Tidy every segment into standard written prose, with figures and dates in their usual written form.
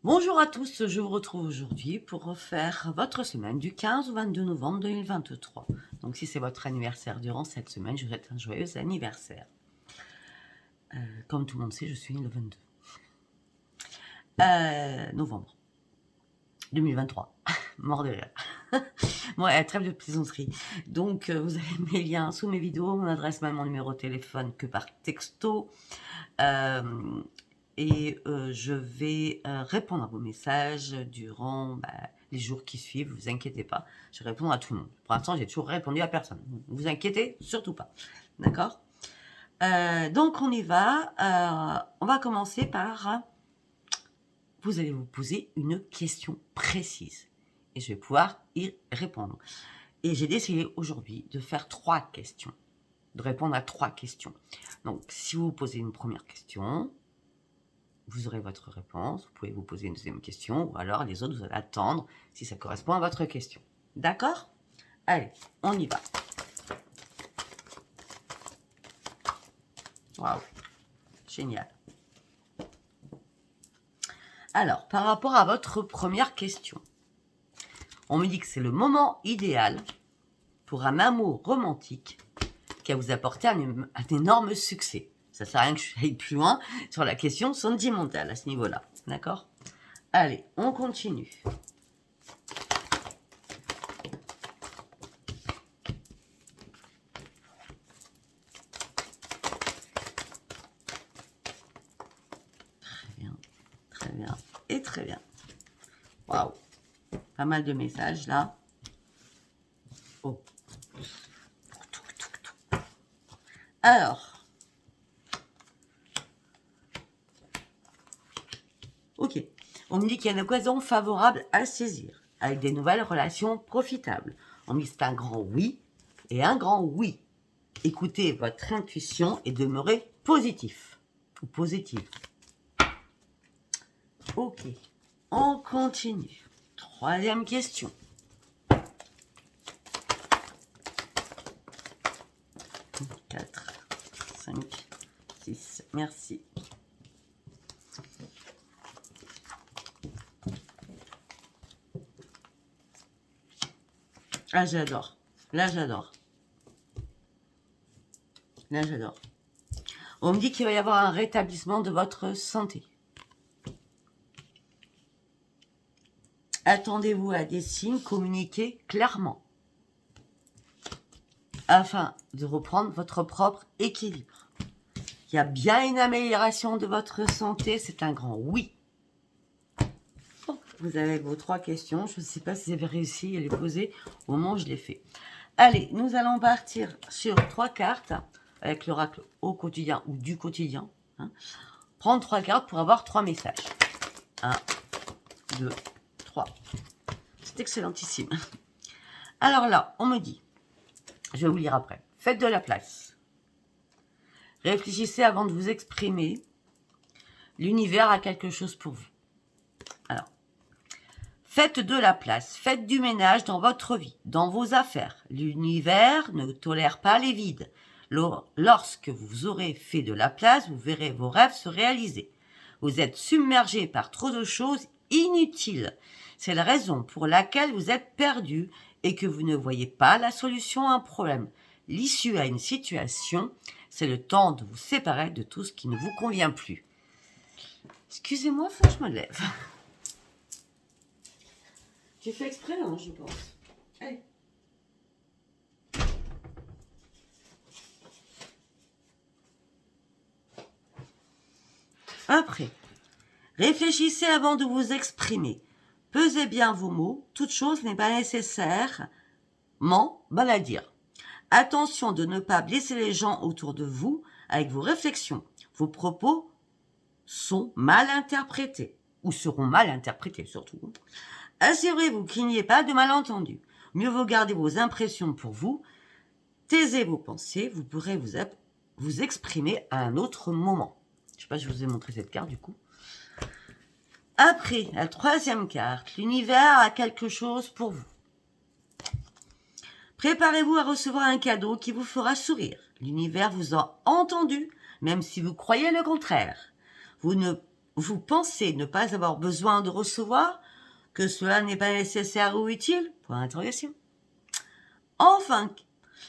Bonjour à tous, je vous retrouve aujourd'hui pour refaire votre semaine du 15 au 22 novembre 2023. Donc si c'est votre anniversaire durant cette semaine, je vous souhaite un joyeux anniversaire. Comme tout le monde sait, je suis née le 22 novembre 2023. Mort de rire. Bon, trêve de plaisanterie. Donc vous avez mes liens sous mes vidéos, mon adresse mail, mon numéro de téléphone que par texto. Je vais répondre à vos messages durant les jours qui suivent. Vous inquiétez pas, je vais répondre à tout le monde. Pour l'instant, j'ai toujours répondu à personne. Ne vous inquiétez surtout pas. D'accord. Donc, on y va. On va commencer par... Vous allez vous poser une question précise. Et je vais pouvoir y répondre. Et j'ai décidé aujourd'hui de faire 3 questions. De répondre à 3 questions. Donc, si vous vous posez une première question... vous aurez votre réponse, vous pouvez vous poser une deuxième question, ou alors les autres, vous allez attendre si ça correspond à votre question. D'accord? Allez, on y va. Waouh, génial. Alors, par rapport à votre première question, on me dit que c'est le moment idéal pour un amour romantique qui va vous apporter un énorme succès. Ça ne sert à rien que je aille plus loin sur la question sentimentale à ce niveau-là. D'accord? Allez, on continue. Très bien et très bien. Waouh, pas mal de messages là. Oh. Alors, ok, on me dit qu'il y a une occasion favorable à saisir, avec des nouvelles relations profitables. On me dit que c'est un grand oui et un grand oui. Écoutez votre intuition et demeurez positif ou positive. Ok, on continue. Troisième question. Quatre, 5, 6, merci. Ah, j'adore. Là, j'adore. Là, j'adore. On me dit qu'il va y avoir un rétablissement de votre santé. Attendez-vous à des signes, communiqués clairement, afin de reprendre votre propre équilibre. Il y a bien une amélioration de votre santé, c'est un grand oui. Bon, vous avez vos 3 questions, je ne sais pas si vous avez réussi à les poser au moment où je les fais. Allez, nous allons partir sur 3 cartes, avec l'oracle au quotidien ou du quotidien. Prendre 3 cartes pour avoir 3 messages. 1, 2, 3. C'est excellentissime. Alors là, on me dit, je vais vous lire après. Faites de la place. Réfléchissez avant de vous exprimer. L'univers a quelque chose pour vous. Alors, faites de la place. Faites du ménage dans votre vie, dans vos affaires. L'univers ne tolère pas les vides. Lorsque vous aurez fait de la place, vous verrez vos rêves se réaliser. Vous êtes submergé par trop de choses inutiles. C'est la raison pour laquelle vous êtes perdu et que vous ne voyez pas la solution à un problème. L'issue à une situation, c'est le temps de vous séparer de tout ce qui ne vous convient plus. Excusez-moi, faut que je me lève. J'ai fait exprès, hein, je pense. Allez. Après, réfléchissez avant de vous exprimer. Pesez bien vos mots. Toute chose n'est pas nécessairement bonne à dire. Attention de ne pas blesser les gens autour de vous avec vos réflexions. Vos propos sont mal interprétés, ou seront mal interprétés surtout. Assurez-vous qu'il n'y ait pas de malentendu. Mieux vaut garder vos impressions pour vous. Taisez vos pensées, vous pourrez vous exprimer à un autre moment. Je ne sais pas si je vous ai montré cette carte du coup. Après, la 3e carte, l'univers a quelque chose pour vous. Préparez-vous à recevoir un cadeau qui vous fera sourire. L'univers vous a entendu, même si vous croyez le contraire. Vous ne vous pensez ne pas avoir besoin de recevoir, que cela n'est pas nécessaire ou utile? Point d'interrogation. Enfin,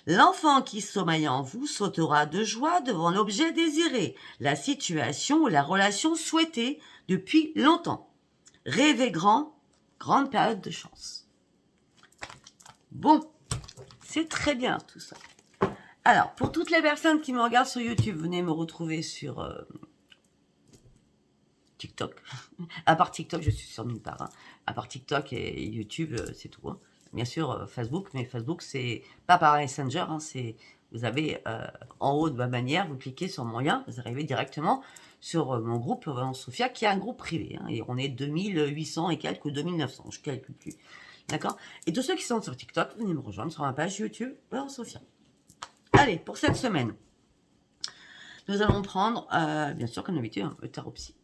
l'enfant qui sommeille en vous sautera de joie devant l'objet désiré, la situation ou la relation souhaitée depuis longtemps. Rêvez grand, grande période de chance. Bon, c'est très bien tout ça. Alors, pour toutes les personnes qui me regardent sur YouTube, venez me retrouver sur TikTok. À part TikTok, je suis sur nulle part. Hein. À part TikTok et YouTube, c'est tout. Hein. Bien sûr, Facebook, mais Facebook, c'est pas par Messenger. Hein, vous avez en haut de ma bannière, vous cliquez sur mon lien, vous arrivez directement sur mon groupe Valence Sophia, qui est un groupe privé. Hein, et on est 2800 et quelques ou 2900, je ne calcule plus. D'accord? Et tous ceux qui sont sur TikTok, venez me rejoindre sur ma page YouTube Valence Sophia. Allez, pour cette semaine, nous allons prendre, bien sûr, comme d'habitude, le tarot psy.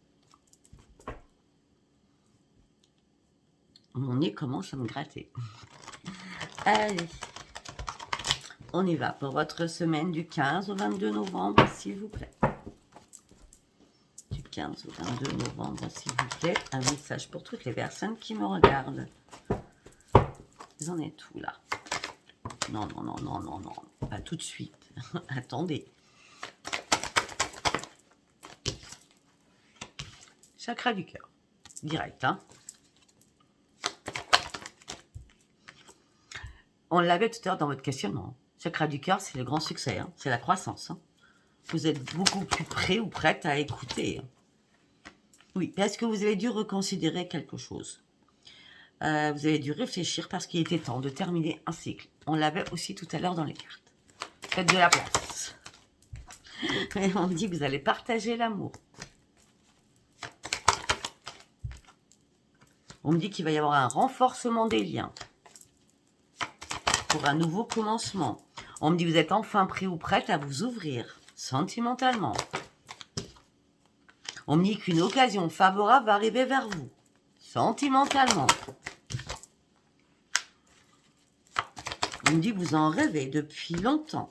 Mon nez commence à me gratter. Allez, on y va pour votre semaine du 15 au 22 novembre, s'il vous plaît. Du 15 au 22 novembre, s'il vous plaît. Un message pour toutes les personnes qui me regardent. Vous en êtes où, là? Non, non, non, non, non, non. Pas tout de suite. Attendez. Chakra du cœur. Direct, hein. On l'avait tout à l'heure dans votre questionnement. Chakra du cœur, c'est le grand succès. Hein. C'est la croissance. Hein. Vous êtes beaucoup plus prêt ou prête à écouter. Hein. Oui, est-ce que vous avez dû reconsidérer quelque chose? Vous avez dû réfléchir parce qu'il était temps de terminer un cycle. On l'avait aussi tout à l'heure dans les cartes. Faites de la place. Et on me dit que vous allez partager l'amour. On me dit qu'il va y avoir un renforcement des liens. Pour un nouveau commencement. On me dit que vous êtes enfin prêt ou prête à vous ouvrir sentimentalement. On me dit qu'une occasion favorable va arriver vers vous sentimentalement. On me dit que vous en rêvez depuis longtemps.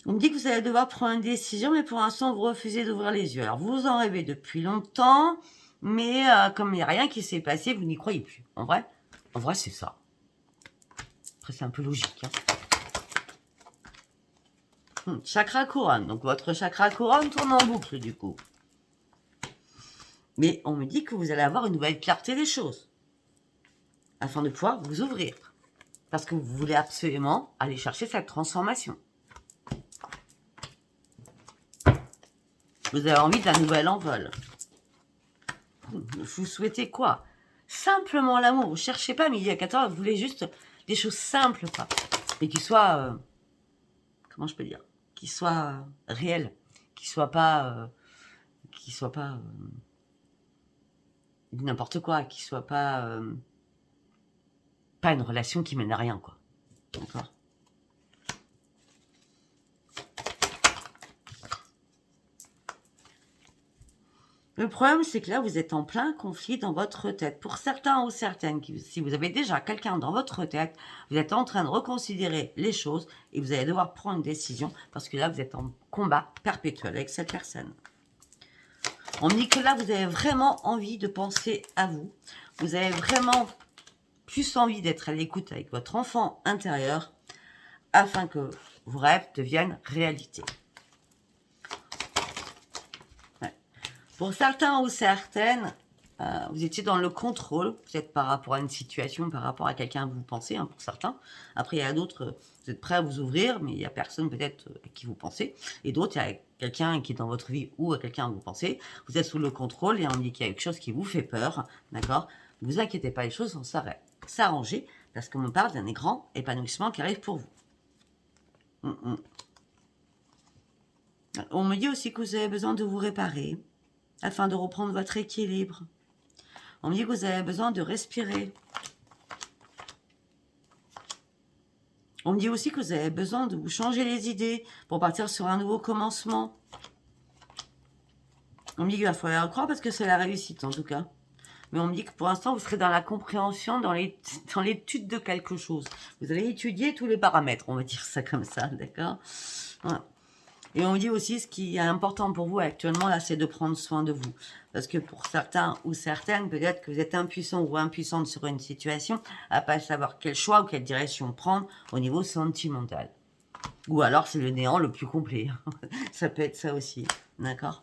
On me dit que vous allez devoir prendre une décision, mais pour l'instant, vous refusez d'ouvrir les yeux. Alors, vous en rêvez depuis longtemps, mais comme il n'y a rien qui s'est passé, vous n'y croyez plus. En vrai, c'est ça. Après, c'est un peu logique. Hein. Chakra couronne. Donc, votre chakra couronne tourne en boucle, du coup. Mais on me dit que vous allez avoir une nouvelle clarté des choses. Afin de pouvoir vous ouvrir. Parce que vous voulez absolument aller chercher cette transformation. Vous avez envie d'un nouvel envol. Vous souhaitez quoi? Simplement l'amour. Vous ne cherchez pas midi à 14, vous voulez juste des choses simples, quoi. Mais qui soient, comment je peux dire? Qui soient réelles. Qui ne soient pas, n'importe quoi. Qui ne soient pas une relation qui mène à rien, quoi. D'accord? Le problème, c'est que là, vous êtes en plein conflit dans votre tête. Pour certains ou certaines, si vous avez déjà quelqu'un dans votre tête, vous êtes en train de reconsidérer les choses et vous allez devoir prendre une décision parce que là, vous êtes en combat perpétuel avec cette personne. On me dit que là, vous avez vraiment envie de penser à vous. Vous avez vraiment plus envie d'être à l'écoute avec votre enfant intérieur afin que vos rêves deviennent réalité. Pour certains ou certaines, vous étiez dans le contrôle, peut-être par rapport à une situation, par rapport à quelqu'un que vous pensez, hein, pour certains. Après, il y a d'autres, vous êtes prêts à vous ouvrir, mais il n'y a personne peut-être à qui vous pensez. Et d'autres, il y a quelqu'un qui est dans votre vie ou à quelqu'un que vous pensez. Vous êtes sous le contrôle et on dit qu'il y a quelque chose qui vous fait peur, d'accord? Ne vous inquiétez pas, les choses vont s'arranger parce qu'on me parle d'un grand épanouissement qui arrive pour vous. On me dit aussi que vous avez besoin de vous réparer afin de reprendre votre équilibre. On me dit que vous avez besoin de respirer. On me dit aussi que vous avez besoin de vous changer les idées pour partir sur un nouveau commencement. On me dit qu'il va falloir croire parce que c'est la réussite en tout cas. Mais on me dit que pour l'instant, vous serez dans la compréhension, dans l'étude de quelque chose. Vous allez étudier tous les paramètres, on va dire ça comme ça, d'accord? Voilà. Et on dit aussi, ce qui est important pour vous actuellement, là, c'est de prendre soin de vous. Parce que pour certains ou certaines, peut-être que vous êtes impuissant ou impuissante sur une situation, à pas savoir quel choix ou quelle direction prendre au niveau sentimental. Ou alors, c'est le néant le plus complet. Ça peut être ça aussi. D'accord?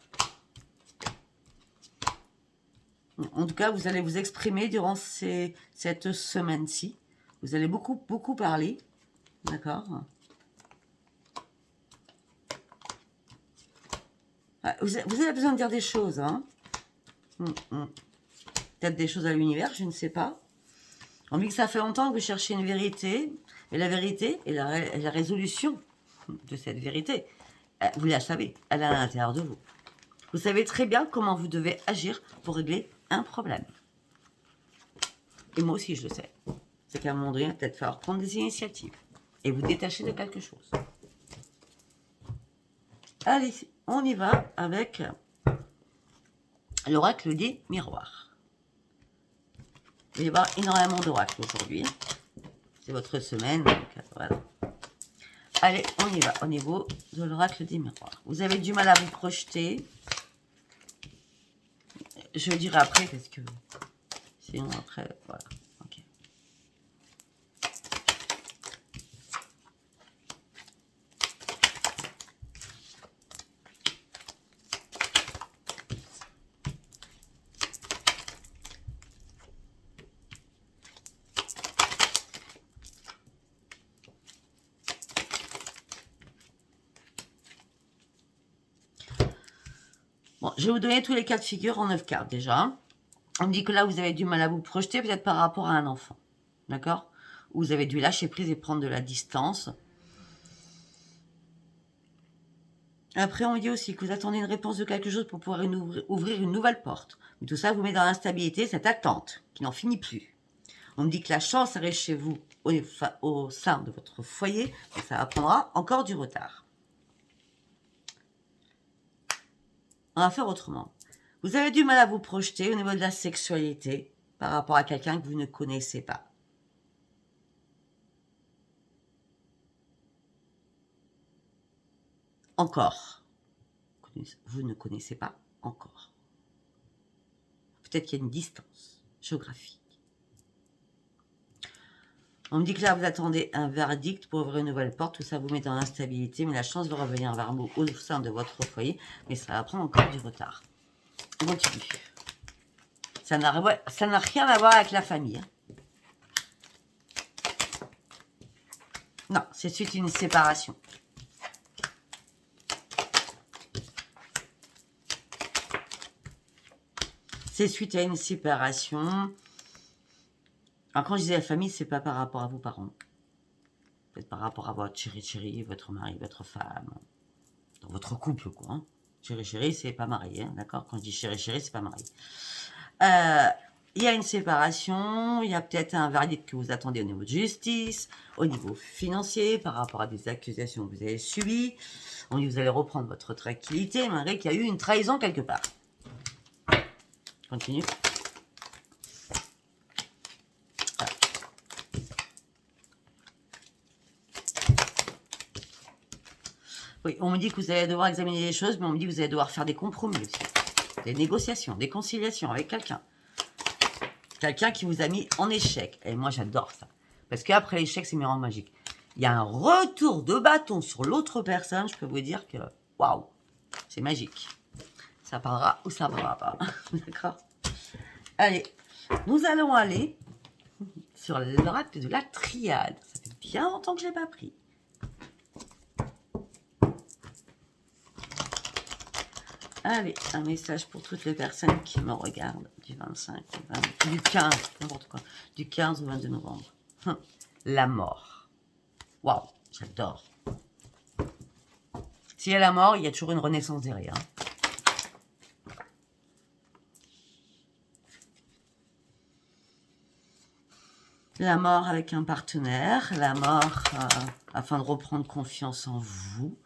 En tout cas, vous allez vous exprimer durant cette semaine-ci. Vous allez beaucoup, beaucoup parler. D'accord? Vous avez besoin de dire des choses, hein. Peut-être des choses à l'univers, je ne sais pas. On dit que ça fait longtemps que vous cherchez une vérité, et la vérité et la résolution de cette vérité, vous la savez, elle est à l'intérieur de vous. Vous savez très bien comment vous devez agir pour régler un problème. Et moi aussi, je le sais. C'est qu'à un moment donné, peut-être falloir prendre des initiatives et vous détacher de quelque chose. Allez, on y va avec l'oracle des miroirs. Il va y avoir énormément d'oracles aujourd'hui. C'est votre semaine, donc voilà. Allez, on y va au niveau de l'oracle des miroirs. Vous avez du mal à vous projeter. Je le dirai après parce que sinon après, voilà. Ok. Bon, je vais vous donner tous les cas de figure en 9 cartes déjà. On me dit que là, vous avez du mal à vous projeter, peut-être par rapport à un enfant. D'accord? Vous avez dû lâcher prise et prendre de la distance. Après, on me dit aussi que vous attendez une réponse de quelque chose pour pouvoir ouvrir une nouvelle porte. Mais tout ça vous met dans l'instabilité, cette attente qui n'en finit plus. On me dit que la chance arrive chez vous au sein de votre foyer, mais ça prendra encore du retard. On va faire autrement. Vous avez du mal à vous projeter au niveau de la sexualité par rapport à quelqu'un que vous ne connaissez pas. Encore. Vous ne connaissez pas encore. Peut-être qu'il y a une distance géographique. On me dit que là, vous attendez un verdict pour ouvrir une nouvelle porte. Tout ça vous met dans l'instabilité, mais la chance de revenir vers vous au sein de votre foyer. Mais ça va prendre encore du retard. On continue. Ça n'a rien à voir avec la famille. Non, c'est suite à une séparation. C'est suite à une séparation. Alors, quand je disais la famille, c'est pas par rapport à vos parents. Peut-être par rapport à votre chéri, votre mari, votre femme. Dans votre couple, quoi. Hein. Chéri, c'est pas marié, hein, d'accord? Quand je dis chéri, c'est pas marié. Il y a une séparation, il y a peut-être un verdict que vous attendez au niveau de justice, au niveau financier, par rapport à des accusations que vous avez subies. On dit que vous allez reprendre votre tranquillité, malgré qu'il y a eu une trahison quelque part. Continue. Oui, on me dit que vous allez devoir examiner les choses, mais on me dit que vous allez devoir faire des compromis aussi. Des négociations, des conciliations avec quelqu'un. Quelqu'un qui vous a mis en échec. Et moi, j'adore ça. Parce qu'après l'échec, c'est miroir magique. Il y a un retour de bâton sur l'autre personne. Je peux vous dire que, waouh, c'est magique. Ça parlera ou ça ne parlera pas. D'accord? Allez, nous allons aller sur l'oracle de la triade. Ça fait bien longtemps que je ne l'ai pas pris. Allez, un message pour toutes les personnes qui me regardent du 25 au 20, du 15, n'importe quoi, du 15 au 22 novembre. La mort. Waouh, j'adore. S'il y a la mort, il y a toujours une renaissance derrière. La mort avec un partenaire, la mort afin de reprendre confiance en vous.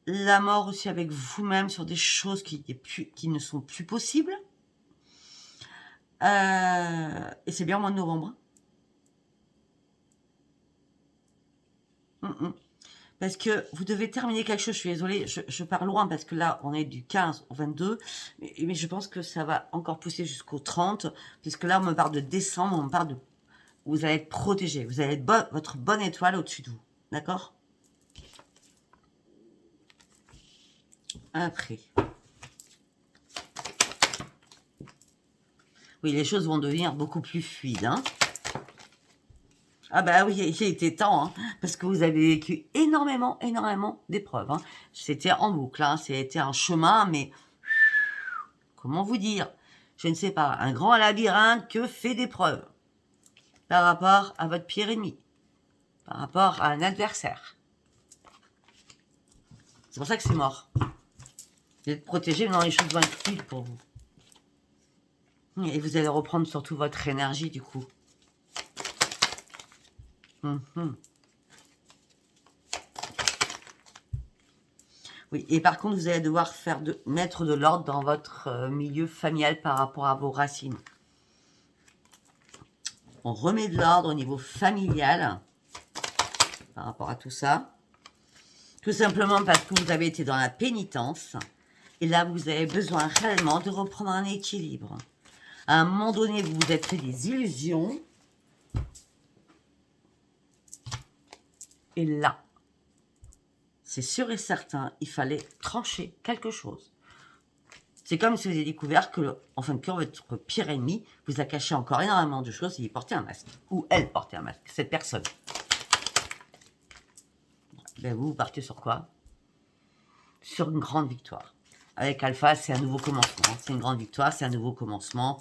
La mort aussi avec vous-même sur des choses qui ne sont plus possibles. Et c'est bien au mois de novembre. Parce que vous devez terminer quelque chose. Je suis désolée, je pars loin parce que là, on est du 15 au 22. Mais je pense que ça va encore pousser jusqu'au 30. Puisque là, on me parle de décembre, on me parle de... Vous allez être protégé. Vous allez être votre bonne étoile au-dessus de vous. D'accord? Après. Oui, les choses vont devenir beaucoup plus fluides. Hein. Ah bah oui, il était temps, hein, parce que vous avez vécu énormément d'épreuves. Hein. C'était en boucle, hein, c'était un chemin, mais comment vous dire? Je ne sais pas, un grand labyrinthe que fait d'épreuves par rapport à votre pire ennemi, par rapport à un adversaire. C'est pour ça que c'est mort. Vous êtes protégé, mais dans les choses vont être fluides pour vous. Et vous allez reprendre surtout votre énergie, du coup. Oui, et par contre, vous allez devoir mettre de l'ordre dans votre milieu familial par rapport à vos racines. On remet de l'ordre au niveau familial par rapport à tout ça. Tout simplement parce que vous avez été dans la pénitence. Et là, vous avez besoin réellement de reprendre un équilibre. À un moment donné, vous vous êtes fait des illusions. Et là, c'est sûr et certain, il fallait trancher quelque chose. C'est comme si vous avez découvert que, en fin de compte, votre pire ennemi vous a caché encore énormément de choses et il portait un masque. Ou elle portait un masque, cette personne. Ben vous partez sur quoi? Sur une grande victoire. Avec Alpha, c'est un nouveau commencement. C'est une grande victoire, c'est un nouveau commencement.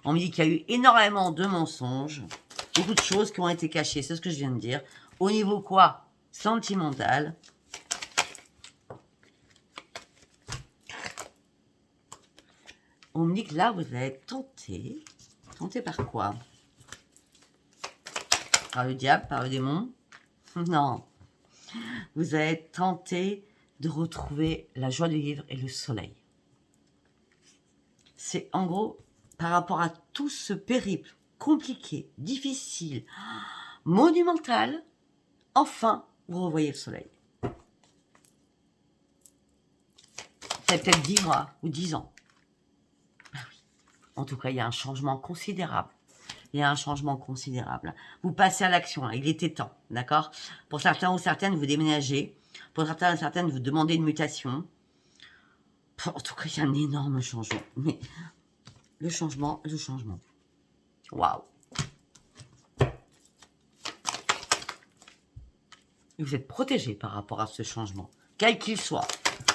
On me dit qu'il y a eu énormément de mensonges, beaucoup de choses qui ont été cachées, c'est ce que je viens de dire. Au niveau quoi? Sentimental. On me dit que là, vous allez être tenté. Tenté par quoi? Par le diable, par le démon? Non. Vous allez être tenté de retrouver la joie de vivre et le soleil. C'est en gros, par rapport à tout ce périple compliqué, difficile, monumental, enfin, vous revoyez le soleil. C'est peut-être 10 mois ou 10 ans. Ah oui. En tout cas, il y a un changement considérable. Il y a un changement considérable. Vous passez à l'action, il était temps, d'accord? Pour certains ou certaines, vous déménagez. Pour certains et certaines, vous demandez une mutation. En tout cas, il y a un énorme changement. Mais le changement. Waouh! Vous êtes protégé par rapport à ce changement, quel qu'il soit,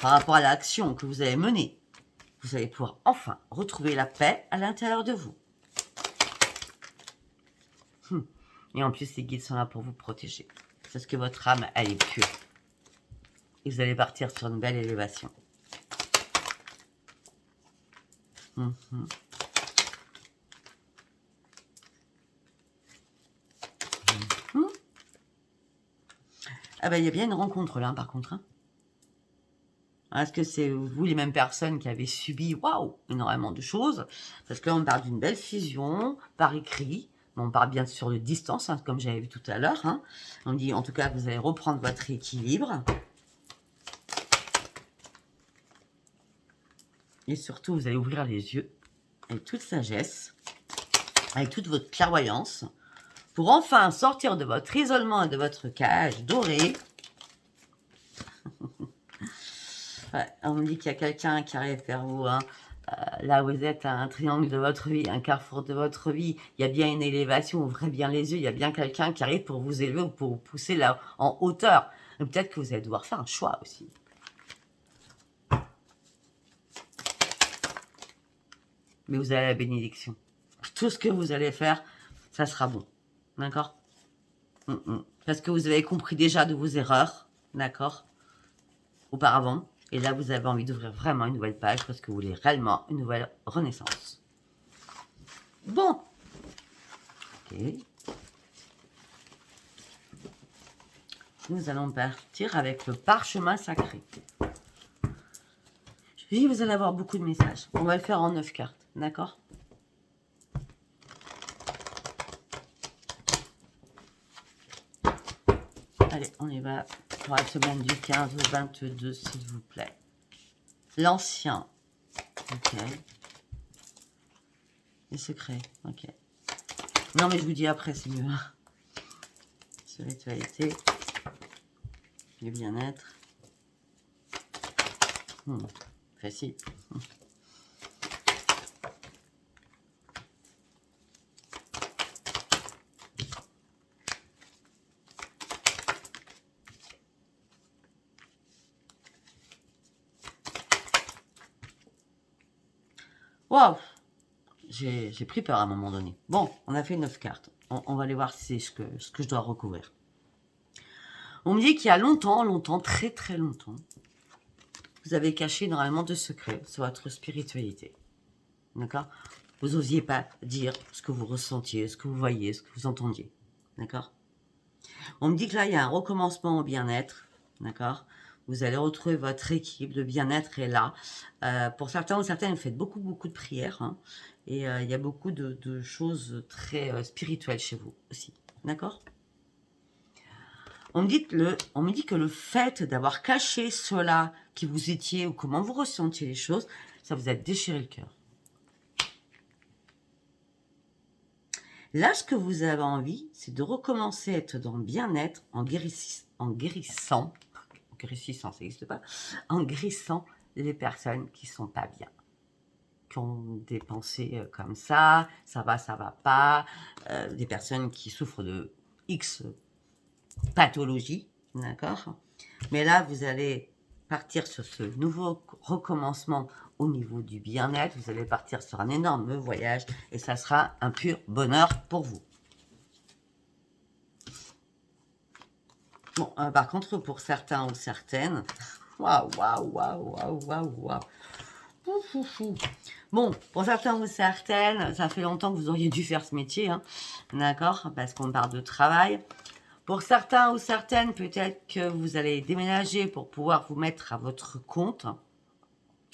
par rapport à l'action que vous avez menée. Vous allez pouvoir enfin retrouver la paix à l'intérieur de vous. Et en plus, les guides sont là pour vous protéger. Parce que votre âme, elle est pure. Et vous allez partir sur une belle élévation. Ah ben, il y a bien une rencontre là, par contre. Hein. Est-ce que c'est vous les mêmes personnes qui avez subi, waouh, énormément de choses? Parce que là, on parle d'une belle fusion, par écrit. On parle bien sûr de distance, hein, comme j'avais vu tout à l'heure. Hein. On dit, en tout cas, vous allez reprendre votre équilibre. Et surtout, vous allez ouvrir les yeux avec toute sagesse, avec toute votre clairvoyance, pour enfin sortir de votre isolement et de votre cage dorée. Ouais, on me dit qu'il y a quelqu'un qui arrive vers vous. Hein. Là, vous êtes à un triangle de votre vie, un carrefour de votre vie. Il y a bien une élévation, ouvrez bien les yeux. Il y a bien quelqu'un qui arrive pour vous élever ou pour vous pousser là en hauteur. Peut-être que vous allez devoir faire un choix aussi. Mais vous avez la bénédiction. Tout ce que vous allez faire, ça sera bon. D'accord? Parce que vous avez compris déjà de vos erreurs. D'accord? Auparavant. Et là, vous avez envie d'ouvrir vraiment une nouvelle page parce que vous voulez réellement une nouvelle renaissance. Bon. Ok. Nous allons partir avec le parchemin sacré. Je dis, vous allez avoir beaucoup de messages. On va le faire en 9 cartes. D'accord? Allez, On y va pour la semaine du 15 au 22, s'il vous plaît. L'ancien. Ok. Les secrets. Ok. Non, mais je vous dis après, c'est mieux. Spiritualité. Le bien-être. Facile. Waouh! J'ai pris peur à un moment donné. Bon, on a fait 9 cartes. On va aller voir si c'est ce que je dois recouvrir. On me dit qu'il y a longtemps, très très longtemps, vous avez caché énormément de secrets sur votre spiritualité. D'accord? Vous n'osiez pas dire ce que vous ressentiez, ce que vous voyez, ce que vous entendiez. D'accord? On me dit que là, il y a un recommencement au bien-être. D'accord? Vous allez retrouver votre équipe, le bien-être est là. Pour certains ou certaines, vous faites beaucoup de prières. Hein, et il y a beaucoup de choses très spirituelles chez vous aussi. D'accord? On me dit que le fait d'avoir caché cela, qui vous étiez ou comment vous ressentiez les choses, ça vous a déchiré le cœur. Là, ce que vous avez envie, c'est de recommencer à être dans le bien-être en guérissant, ça n'existe pas, en guérissant les personnes qui sont pas bien, qui ont des pensées comme ça va pas, des personnes qui souffrent de X pathologie, d'accord? Mais là, vous allez partir sur ce nouveau recommencement au niveau du bien-être. Vous allez partir sur un énorme voyage et ça sera un pur bonheur pour vous. Bon, par contre, pour certains ou certaines, waouh. Bon, pour certains ou certaines, ça fait longtemps que vous auriez dû faire ce métier, hein, d'accord? Parce qu'on parle de travail. Pour certains ou certaines, peut-être que vous allez déménager pour pouvoir vous mettre à votre compte,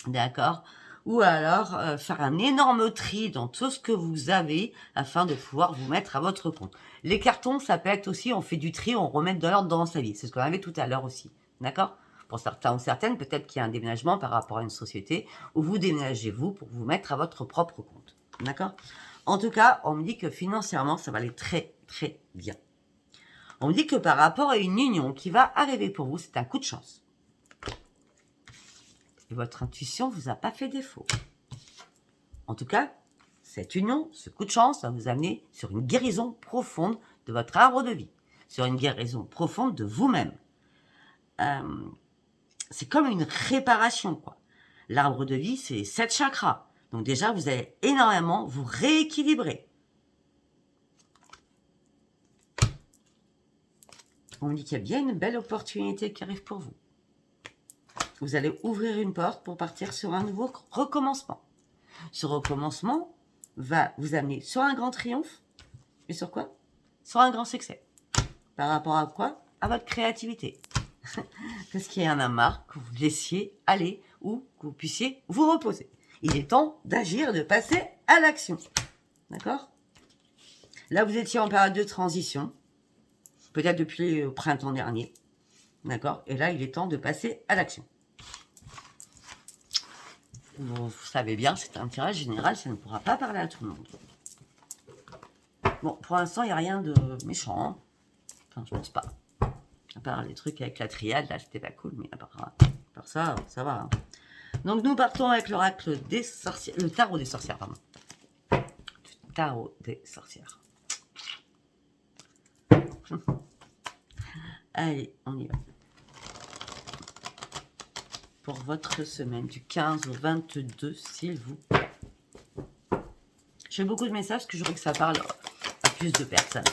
d'accord? Ou alors faire un énorme tri dans tout ce que vous avez afin de pouvoir vous mettre à votre compte. Les cartons, ça peut être aussi, on fait du tri, on remet de l'ordre dans sa vie. C'est ce qu'on avait tout à l'heure aussi, d'accord? Pour certains ou certaines, peut-être qu'il y a un déménagement par rapport à une société où vous déménagez vous pour vous mettre à votre propre compte, d'accord? En tout cas, on me dit que financièrement, ça va aller très, très bien. On me dit que par rapport à une union qui va arriver pour vous, c'est un coup de chance. Et votre intuition ne vous a pas fait défaut. En tout cas, cette union, ce coup de chance, va vous amener sur une guérison profonde de votre arbre de vie, sur une guérison profonde de vous-même. C'est comme une réparation, quoi. L'arbre de vie, c'est 7 chakras. Donc déjà, vous allez énormément vous rééquilibrer. On me dit qu'il y a bien une belle opportunité qui arrive pour vous. Vous allez ouvrir une porte pour partir sur un nouveau recommencement. Ce recommencement va vous amener sur un grand triomphe. Et sur quoi? Sur un grand succès. Par rapport à quoi? À votre créativité. Parce qu'il y en a marre que vous laissiez aller ou que vous puissiez vous reposer. Il est temps d'agir, de passer à l'action. D'accord? Là, vous étiez en période de transition. Peut-être depuis le printemps dernier. D'accord? Et là, il est temps de passer à l'action. Vous savez bien, c'est un tirage général, ça ne pourra pas parler à tout le monde. Bon, pour l'instant, il n'y a rien de méchant. Hein. Enfin, je pense pas. À part les trucs avec la triade, là, c'était pas cool, mais à part ça, ça va. Hein. Donc, nous partons avec l'oracle des sorcières. Le tarot des sorcières, pardon. Le tarot des sorcières. Allez, on y va. Pour votre semaine du 15 au 22, s'il vous plaît. J'ai beaucoup de messages que je voudrais que ça parle à plus de personnes.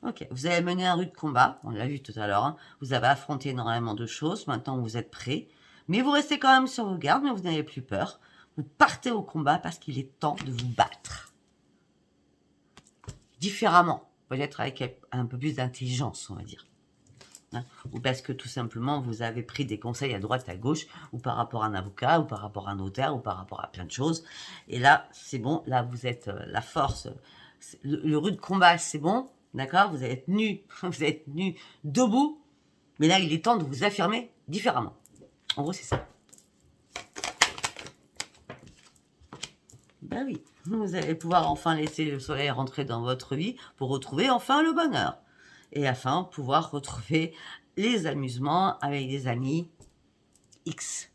Ok, vous avez mené un rude combat, on l'a vu tout à l'heure, hein. Vous avez affronté énormément de choses, maintenant vous êtes prêts, mais vous restez quand même sur vos gardes, mais vous n'avez plus peur. Vous partez au combat parce qu'il est temps de vous battre. Différemment, peut-être avec un peu plus d'intelligence, on va dire. Hein, ou parce que tout simplement vous avez pris des conseils à droite, à gauche, ou par rapport à un avocat, ou par rapport à un notaire, ou par rapport à plein de choses. Et là, c'est bon, là vous êtes la force. Le rude combat, c'est bon. D'accord? Vous êtes nu, vous êtes nu debout, mais là, il est temps de vous affirmer différemment. En gros, c'est ça. Ben oui, vous allez pouvoir enfin laisser le soleil rentrer dans votre vie pour retrouver enfin le bonheur. Et afin de pouvoir retrouver les amusements avec des amis X.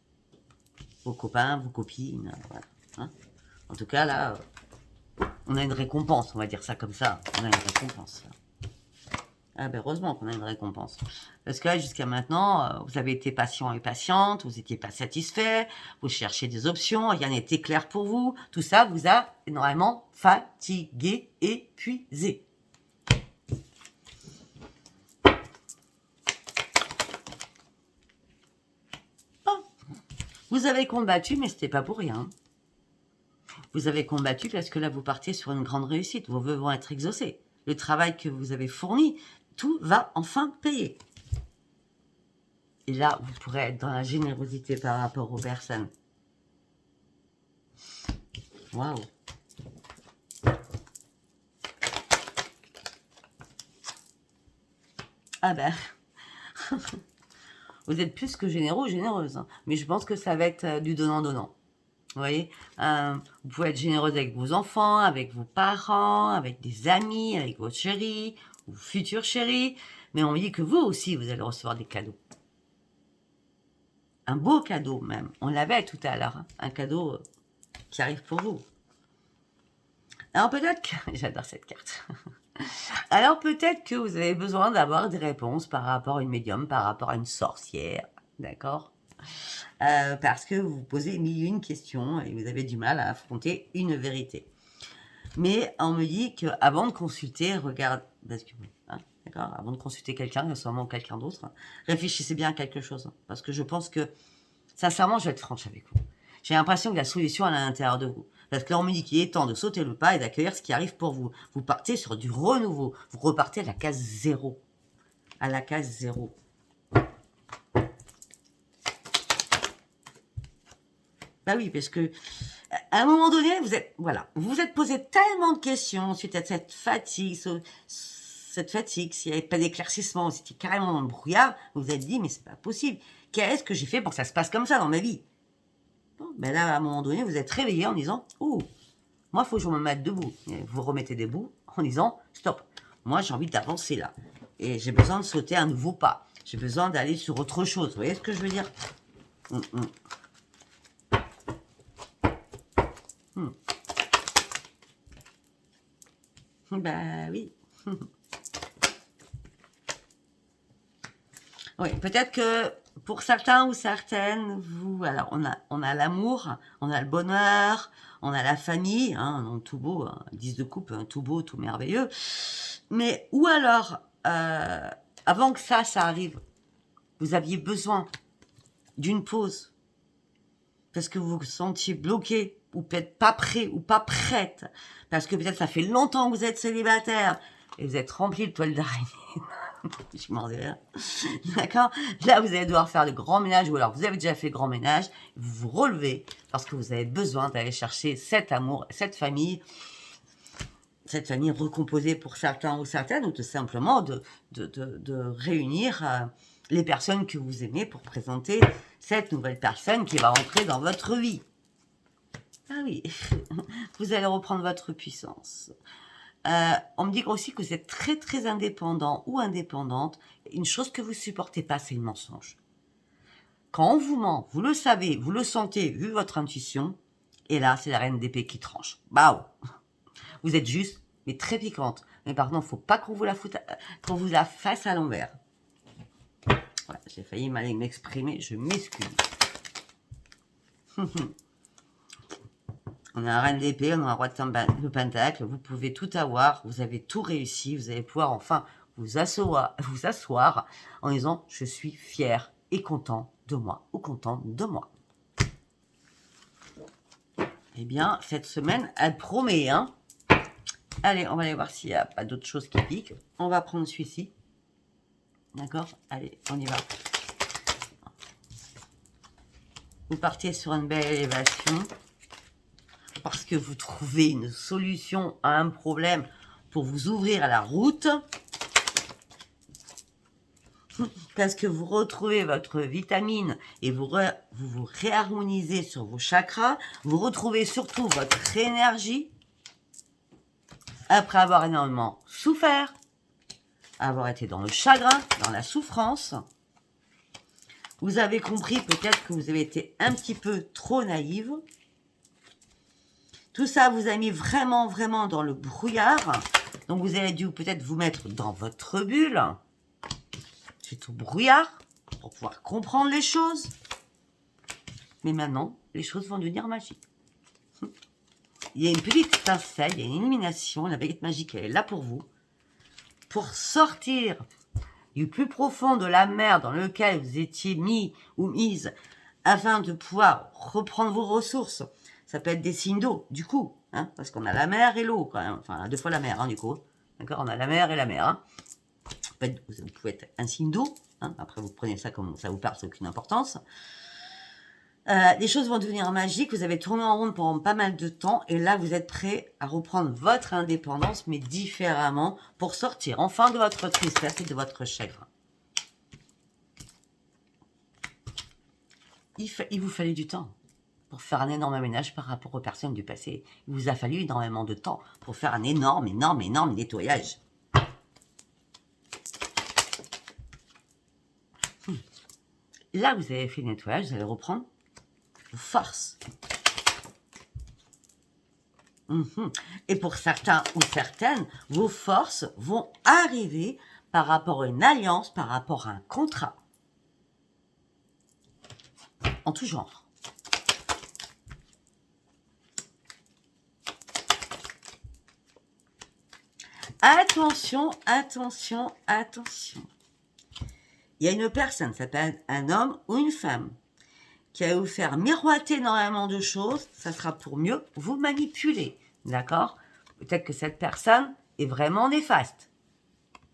Vos copains, vos copines, voilà. Hein, en tout cas, là, on a une récompense, on va dire ça comme ça. On a une récompense. Ah ben heureusement qu'on a une récompense. Parce que là, jusqu'à maintenant, vous avez été patient et patiente, vous n'étiez pas satisfait, vous cherchez des options, rien n'était clair pour vous. Tout ça vous a énormément fatigué, épuisé. Bon. Vous avez combattu, mais c'était pas pour rien. Vous avez combattu parce que là, vous partez sur une grande réussite. Vos vœux vont être exaucés. Le travail que vous avez fourni, tout va enfin payer. Et là, vous pourrez être dans la générosité par rapport aux personnes. Waouh! Ah ben, vous êtes plus que généreux ou généreuse. Hein. Mais je pense que ça va être du donnant-donnant. Vous voyez, vous pouvez être généreuse avec vos enfants, avec vos parents, avec des amis, avec votre chéri, ou futur chéri. Mais on me dit que vous aussi, vous allez recevoir des cadeaux. Un beau cadeau même. On l'avait tout à l'heure. Hein. Un cadeau qui arrive pour vous. Alors peut-être que... J'adore cette carte. Alors peut-être que vous avez besoin d'avoir des réponses par rapport à une médium, par rapport à une sorcière. D'accord? Parce que vous vous posez mille et une questions et vous avez du mal à affronter une vérité. Mais on me dit qu'avant de consulter, regarde, parce que, hein, d'accord, avant de consulter quelqu'un, que ce soit moi ou quelqu'un d'autre, réfléchissez bien à quelque chose. Parce que je pense que, sincèrement, je vais être franche avec vous. J'ai l'impression que la solution est à l'intérieur de vous. Parce que là, on me dit qu'il est temps de sauter le pas et d'accueillir ce qui arrive pour vous. Vous partez sur du renouveau. Vous repartez à la case 0. À la case 0. Bah oui, parce que à un moment donné, vous vous êtes posé tellement de questions suite à cette fatigue, s'il n'y avait pas d'éclaircissement, c'était carrément dans le brouillard, vous vous êtes dit, mais c'est pas possible. Qu'est-ce que j'ai fait pour que ça se passe comme ça dans ma vie? Bon, ben là, à un moment donné, vous êtes réveillé en disant, oh, moi, il faut que je me mette debout. Et vous remettez debout en disant, stop, moi, j'ai envie d'avancer là. Et j'ai besoin de sauter un nouveau pas. J'ai besoin d'aller sur autre chose. Vous voyez ce que je veux dire? Bah oui. Oui, peut-être que pour certains ou certaines, vous, alors on a l'amour, on a le bonheur, on a la famille, hein, donc tout beau, 10 de coupe, tout beau, tout merveilleux. Mais ou alors, avant que ça arrive, vous aviez besoin d'une pause parce que vous vous sentiez bloqué ou peut-être pas prêt ou pas prête parce que peut-être ça fait longtemps que vous êtes célibataire et vous êtes rempli de toile d'araignée. Je m'en vais. D'accord? Là, vous allez devoir faire le grand ménage ou alors vous avez déjà fait le grand ménage. Vous vous relevez parce que vous avez besoin d'aller chercher cet amour, cette famille recomposée pour certains ou certaines ou tout simplement de réunir les personnes que vous aimez pour présenter cette nouvelle personne qui va rentrer dans votre vie. Ah oui, vous allez reprendre votre puissance. On me dit aussi que vous êtes très très indépendant ou indépendante. Une chose que vous supportez pas, c'est le mensonge. Quand on vous ment, vous le savez, vous le sentez, vu votre intuition, et là, c'est la reine d'épée qui tranche. Bah, vous êtes juste, mais très piquante. Mais par contre, faut pas qu'on vous la fasse à l'envers. Voilà, j'ai failli mal m'exprimer, je m'excuse. On a la reine d'épée, on a le roi de pentacle, vous pouvez tout avoir, vous avez tout réussi, vous allez pouvoir enfin vous asseoir en disant « je suis fier et content de moi » ou « content de moi ». Eh bien, cette semaine, elle promet, hein. Allez, on va aller voir s'il n'y a pas d'autres choses qui piquent. On va prendre celui-ci. D'accord? Allez, on y va. Vous partez sur une belle élévation parce que vous trouvez une solution à un problème pour vous ouvrir à la route. Parce que vous retrouvez votre vitamine et vous vous réharmonisez sur vos chakras. Vous retrouvez surtout votre énergie après avoir énormément souffert, avoir été dans le chagrin, dans la souffrance. Vous avez compris peut-être que vous avez été un petit peu trop naïve. Tout ça vous a mis vraiment, vraiment dans le brouillard. Donc vous avez dû peut-être vous mettre dans votre bulle. C'est tout brouillard pour pouvoir comprendre les choses. Mais maintenant, les choses vont devenir magiques. Il y a une petite étincelle, il y a une illumination. La baguette magique, elle est là pour vous. Pour sortir du plus profond de la mer dans lequel vous étiez mis ou mise, afin de pouvoir reprendre vos ressources. Ça peut être des signes d'eau, du coup, hein, parce qu'on a la mer et l'eau, quand même. Enfin, 2 fois la mer, hein, du coup. D'accord, on a la mer et la mer. Hein. Vous pouvez être un signe d'eau. Hein, après, vous prenez ça comme ça vous parle, c'est aucune importance. Les choses vont devenir magiques. Vous avez tourné en rond pendant pas mal de temps. Et là, vous êtes prêt à reprendre votre indépendance, mais différemment, pour sortir enfin de votre tristesse et de votre chagrin. Il vous fallait du temps pour faire un énorme ménage par rapport aux personnes du passé. Il vous a fallu énormément de temps pour faire un énorme nettoyage. Là, vous avez fait le nettoyage, vous allez reprendre vos forces. Et pour certains ou certaines, vos forces vont arriver par rapport à une alliance, par rapport à un contrat. En tout genre. Attention, attention, attention. Il y a une personne, ça s'appelle un homme ou une femme, qui va vous faire miroiter énormément de choses. Ça sera pour mieux vous manipuler. D'accord? Peut-être que cette personne est vraiment néfaste.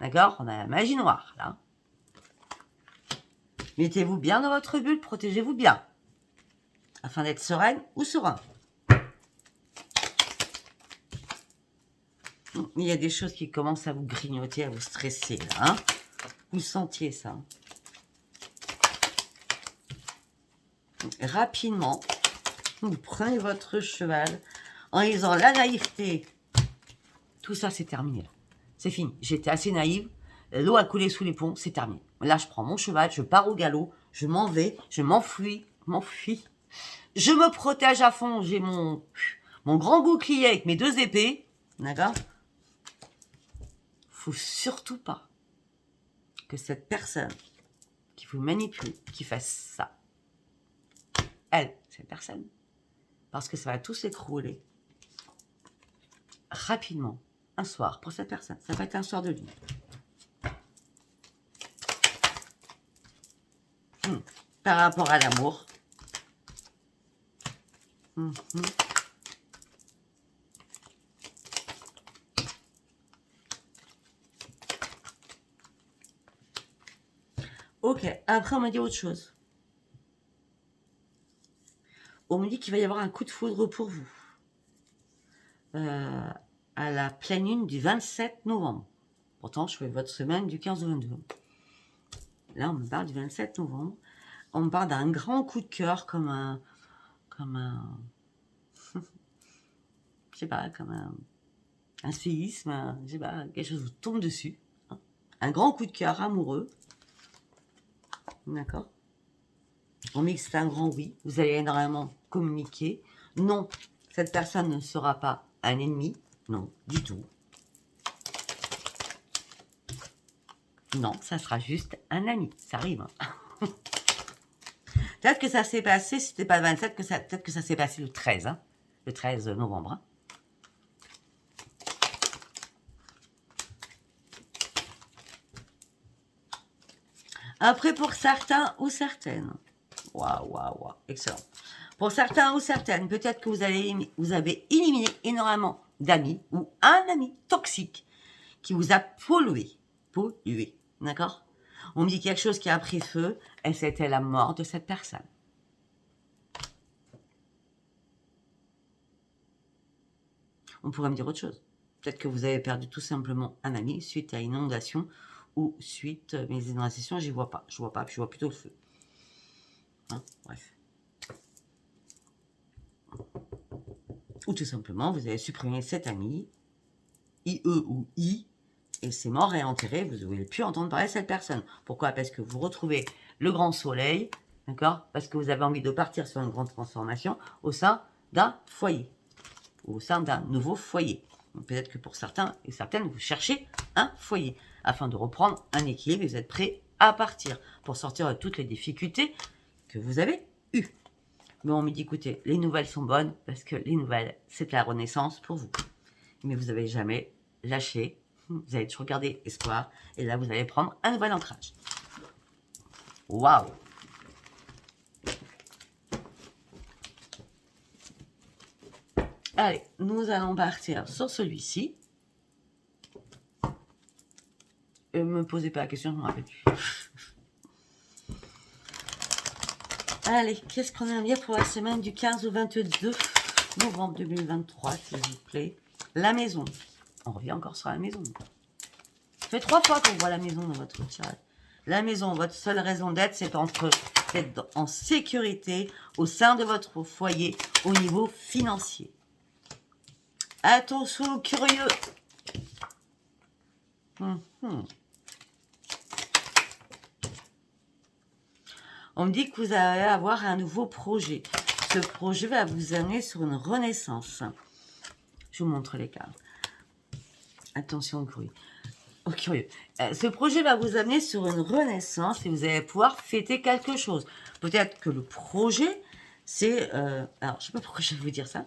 D'accord? On a la magie noire, là. Mettez-vous bien dans votre bulle, protégez-vous bien. Afin d'être sereine ou serein. Il y a des choses qui commencent à vous grignoter, à vous stresser, là. Hein? Vous sentiez ça. Rapidement, vous prenez votre cheval en disant la naïveté. Tout ça, c'est terminé. C'est fini. J'étais assez naïve. L'eau a coulé sous les ponts, c'est terminé. Là, je prends mon cheval, je pars au galop, je m'en vais, je m'enfuis. Je me protège à fond. J'ai mon grand bouclier avec mes 2 épées. D'accord? Faut surtout pas que cette personne qui vous manipule, qui fasse ça. Elle, cette personne. Parce que ça va tout s'écrouler rapidement. Un soir pour cette personne. Ça va être un soir de lune. Par rapport à l'amour. Ok, après on m'a dit autre chose. On me dit qu'il va y avoir un coup de foudre pour vous. À la pleine lune du 27 novembre. Pourtant, je fais votre semaine du 15 au 22. Là, on me parle du 27 novembre. On me parle d'un grand coup de cœur, comme un je sais pas, comme un séisme, je sais pas, quelque chose vous tombe dessus. Hein. Un grand coup de cœur amoureux. D'accord? On me dit que c'est un grand oui. Vous allez énormément communiquer. Non, cette personne ne sera pas un ennemi. Non, du tout. Non, ça sera juste un ami. Ça arrive. Hein. Peut-être que ça s'est passé, si c'était pas le 27, peut-être que ça s'est passé le 13. Hein, le 13 novembre. Hein. Après, pour certains ou certaines. Waouh. Excellent. Pour certains ou certaines, peut-être que vous avez éliminé énormément d'amis ou un ami toxique qui vous a pollué. D'accord? On me dit quelque chose qui a pris feu et c'était la mort de cette personne. On pourrait me dire autre chose. Peut-être que vous avez perdu tout simplement un ami suite à une inondation ou suite... Mais les inondations, j'y vois pas. Je vois pas, puis je vois plutôt le feu. Hein, bref. Ou tout simplement, vous avez supprimé cet ami, IE ou I, et c'est mort et enterré, vous ne voulez plus entendre parler de cette personne. Pourquoi? Parce que vous retrouvez le grand soleil, d'accord? Parce que vous avez envie de partir sur une grande transformation au sein d'un foyer, ou au sein d'un nouveau foyer. Peut-être que pour certains et certaines, vous cherchez un foyer, afin de reprendre un équilibre et vous êtes prêt à partir, pour sortir de toutes les difficultés que vous avez eues. Mais on me dit, écoutez, les nouvelles sont bonnes, parce que les nouvelles, c'est la renaissance pour vous. Mais vous n'avez jamais lâché. Vous allez toujours garder espoir. Et là, vous allez prendre un nouvel ancrage. Waouh! Allez, nous allons partir sur celui-ci. Ne me posez pas la question, je ne me rappelle plus. Allez, qu'est-ce qu'on a à dire pour la semaine du 15 au 22 novembre 2023, s'il vous plaît? La maison. On revient encore sur la maison. Ça fait 3 fois qu'on voit la maison dans votre tirage. La maison, votre seule raison d'être, c'est d'être en sécurité au sein de votre foyer au niveau financier. Attention, curieux. On me dit que vous allez avoir un nouveau projet. Ce projet va vous amener sur une renaissance. Je vous montre les cartes. Attention, curieux. Oh, curieux. Ce projet va vous amener sur une renaissance et vous allez pouvoir fêter quelque chose. Peut-être que le projet, c'est... alors, je ne sais pas pourquoi je vais vous dire ça.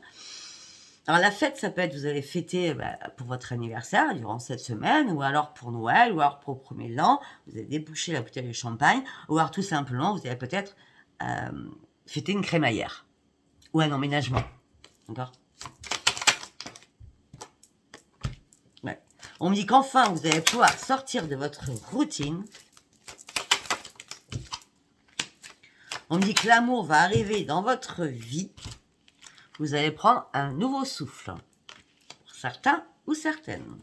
Alors, la fête, ça peut être, vous allez fêter pour votre anniversaire durant cette semaine, ou alors pour Noël, ou alors pour le premier de l'an, vous allez déboucher la bouteille de champagne, ou alors tout simplement, vous allez peut-être fêter une crémaillère, ou un emménagement. D'accord? Ouais. On me dit qu'enfin, vous allez pouvoir sortir de votre routine. On me dit que l'amour va arriver dans votre vie. Vous allez prendre un nouveau souffle. Pour certains ou certaines.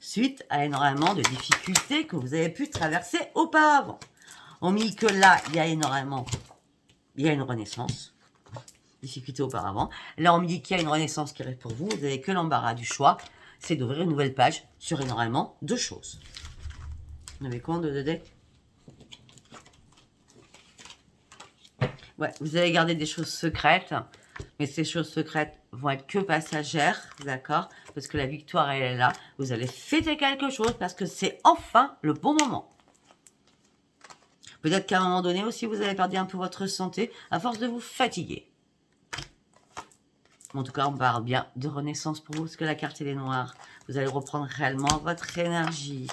Suite à énormément de difficultés que vous avez pu traverser auparavant. On me dit que là, il y a une renaissance. Difficultés auparavant. Là, on me dit qu'il y a une renaissance qui arrive pour vous. Vous n'avez que l'embarras du choix. C'est d'ouvrir une nouvelle page sur énormément de choses. Vous avez combien de decks? Ouais, vous allez garder des choses secrètes. Mais ces choses secrètes vont être que passagères, d'accord? Parce que la victoire, elle est là. Vous allez fêter quelque chose parce que c'est enfin le bon moment. Peut-être qu'à un moment donné aussi, vous avez perdu un peu votre santé à force de vous fatiguer. En tout cas, on parle bien de renaissance pour vous parce que la carte, elle est noire. Vous allez reprendre réellement votre énergie.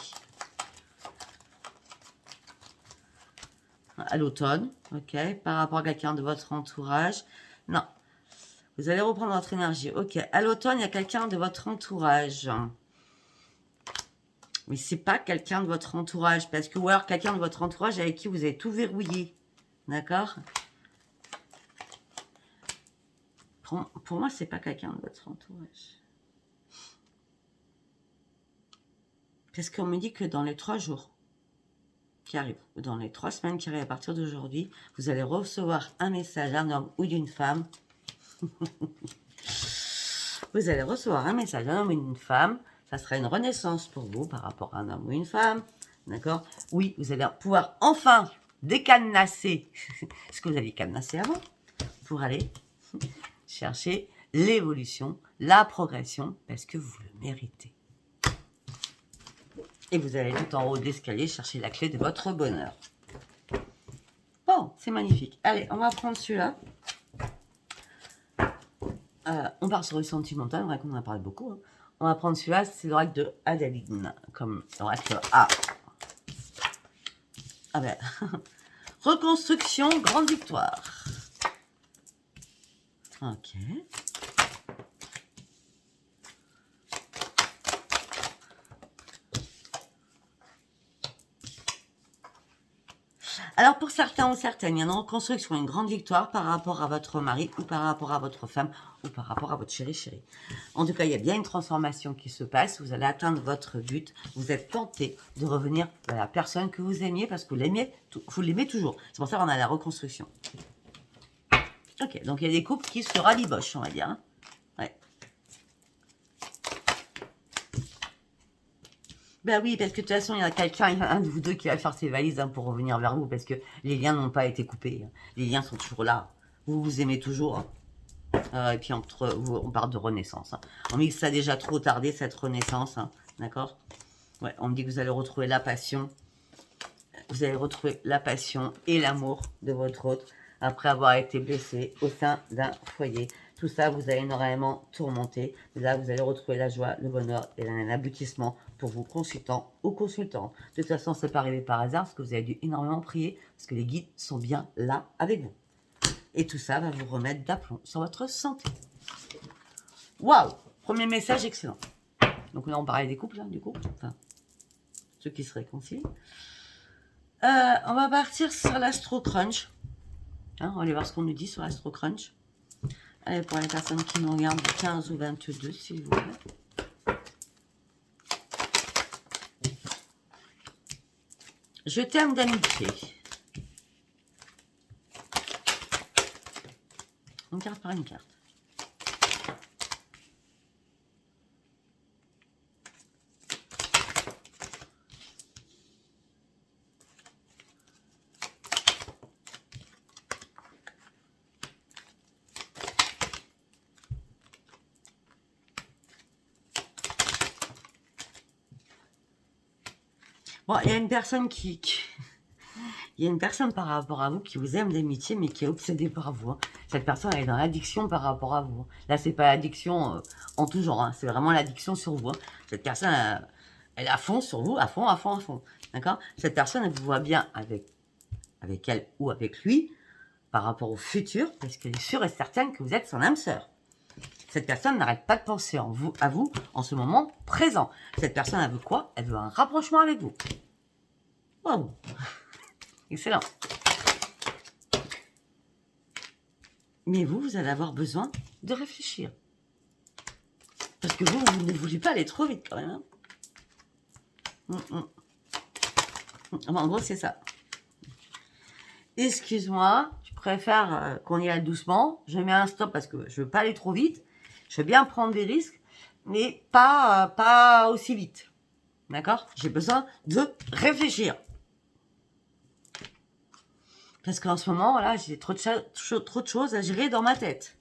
À l'automne, ok? Par rapport à quelqu'un de votre entourage. Non. Vous allez reprendre votre énergie. Ok, à l'automne, il y a quelqu'un de votre entourage. Mais c'est pas quelqu'un de votre entourage. Parce que, ou alors quelqu'un de votre entourage avec qui vous avez tout verrouillé. D'accord? Pour moi, c'est pas quelqu'un de votre entourage. Parce qu'on me dit que dans les 3 jours qui arrivent, dans les 3 semaines qui arrivent à partir d'aujourd'hui, vous allez recevoir un message d'un homme ou d'une femme. Vous allez recevoir un message d'un homme ou d'une femme. Ça sera une renaissance pour vous par rapport à un homme ou une femme. D'accord? Oui, vous allez pouvoir enfin décadenasser ce que vous aviez cadenassé avant pour aller chercher l'évolution, la progression, parce que vous le méritez. Et vous allez tout en haut de l'escalier chercher la clé de votre bonheur. Bon, c'est magnifique. Allez, on va prendre celui-là. On part sur le sentimental, vrai qu'on en a parlé beaucoup. Hein. On va prendre celui-là, c'est l'oracle de Adeline, comme l'oracle A. Ah ben, reconstruction, grande victoire. Ok. Alors, pour certains ou certaines, il y a une reconstruction, une grande victoire par rapport à votre mari ou par rapport à votre femme ou par rapport à votre chéri. En tout cas, il y a bien une transformation qui se passe. Vous allez atteindre votre but. Vous êtes tenté de revenir à la personne que vous aimiez parce que vous l'aimez toujours. C'est pour ça qu'on a la reconstruction. Ok, donc il y a des couples qui se ralibochent, on va dire. Hein. Ouais. Ben oui, parce que de toute façon, il y a quelqu'un, il y en a un de vous deux qui va faire ses valises hein, pour revenir vers vous, parce que les liens n'ont pas été coupés. Les liens sont toujours là. Vous vous aimez toujours. Et puis entre vous, on parle de renaissance. Hein. On me dit que ça a déjà trop tardé, cette renaissance. Hein. D'accord? Ouais, on me dit que vous allez retrouver la passion. Vous allez retrouver la passion et l'amour de votre autre après avoir été blessé au sein d'un foyer. Tout ça, vous allez énormément tourmenter. Mais là, vous allez retrouver la joie, le bonheur et un aboutissement pour vos consultants ou consultants. De toute façon, c'est pas arrivé par hasard parce que vous avez dû énormément prier parce que les guides sont bien là avec vous. Et tout ça va vous remettre d'aplomb sur votre santé. Waouh! Premier message excellent. Donc là, on parlait des couples, hein, du coup. Enfin, ceux qui se réconcilient. On va partir sur l'Astro Crunch. Hein, on va aller voir ce qu'on nous dit sur l'Astro Crunch. Allez, pour les personnes qui nous regardent, 15 ou 22, s'il vous plaît. Je t'aime d'amitié. Une carte par une carte. Bon, il y a une personne il y a une personne par rapport à vous qui vous aime d'amitié, mais qui est obsédée par vous. Hein. Cette personne, elle est dans l'addiction par rapport à vous. Là, c'est pas l'addiction en tout genre. Hein. C'est vraiment l'addiction sur vous. Hein. Cette personne, elle est à fond sur vous, à fond, à fond, à fond. D'accord? Cette personne, elle vous voit bien avec elle ou avec lui par rapport au futur, parce qu'elle est sûre et certaine que vous êtes son âme sœur. Cette personne n'arrête pas de penser à vous en ce moment présent. Cette personne, elle veut quoi? Elle veut un rapprochement avec vous. Wow. Excellent. Mais vous allez avoir besoin de réfléchir. Parce que vous ne voulez pas aller trop vite quand même. Hein. En gros, c'est ça. Excuse-moi, je préfère qu'on y aille doucement. Je mets un stop parce que je veux pas aller trop vite. Je veux bien prendre des risques, mais pas aussi vite. D'accord? J'ai besoin de réfléchir. Parce qu'en ce moment, voilà, j'ai trop de choses à gérer dans ma tête.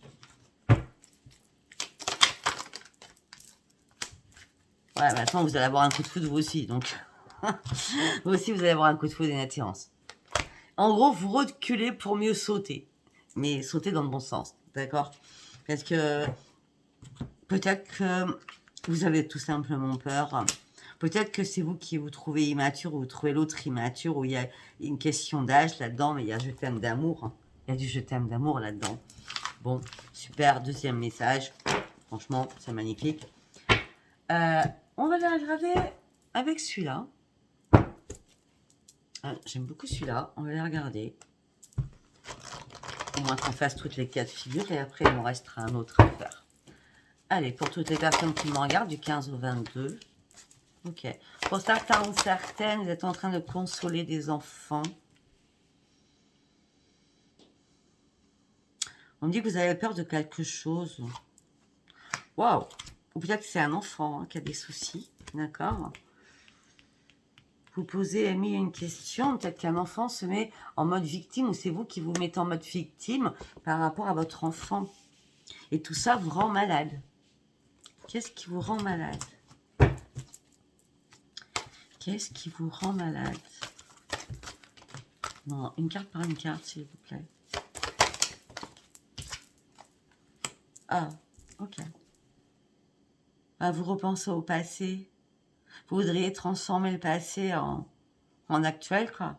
Ouais, maintenant, vous allez avoir un coup de foudre, vous aussi. Donc, vous aussi, vous allez avoir un coup de foudre et une attirance. En gros, vous reculez pour mieux sauter. Mais sauter dans le bon sens. D'accord? Parce que peut-être que vous avez tout simplement peur. Peut-être que c'est vous qui vous trouvez immature ou vous trouvez l'autre immature ou il y a une question d'âge là-dedans, mais il y a je t'aime d'amour. Hein. Il y a du je t'aime d'amour là-dedans. Bon, super, deuxième message. Franchement, c'est magnifique. On va aller regarder avec celui-là. J'aime beaucoup celui-là. On va les regarder. Au moins qu'on fasse toutes les 4 figures et après il m'en restera un autre à faire. Allez, pour toutes les personnes qui me regardent, du 15 au 22. Ok. Pour certains ou certaines, vous êtes en train de consoler des enfants. On me dit que vous avez peur de quelque chose. Waouh! Ou peut-être que c'est un enfant hein, qui a des soucis. D'accord? Vous posez mis une question. Peut-être qu'un enfant se met en mode victime ou c'est vous qui vous mettez en mode victime par rapport à votre enfant. Et tout ça vous rend malade. Qu'est-ce qui vous rend malade? Qu'est-ce qui vous rend malade? Non, une carte par une carte, s'il vous plaît. Ah, ok. Ah, vous repensez au passé. Vous voudriez transformer le passé en actuel, quoi.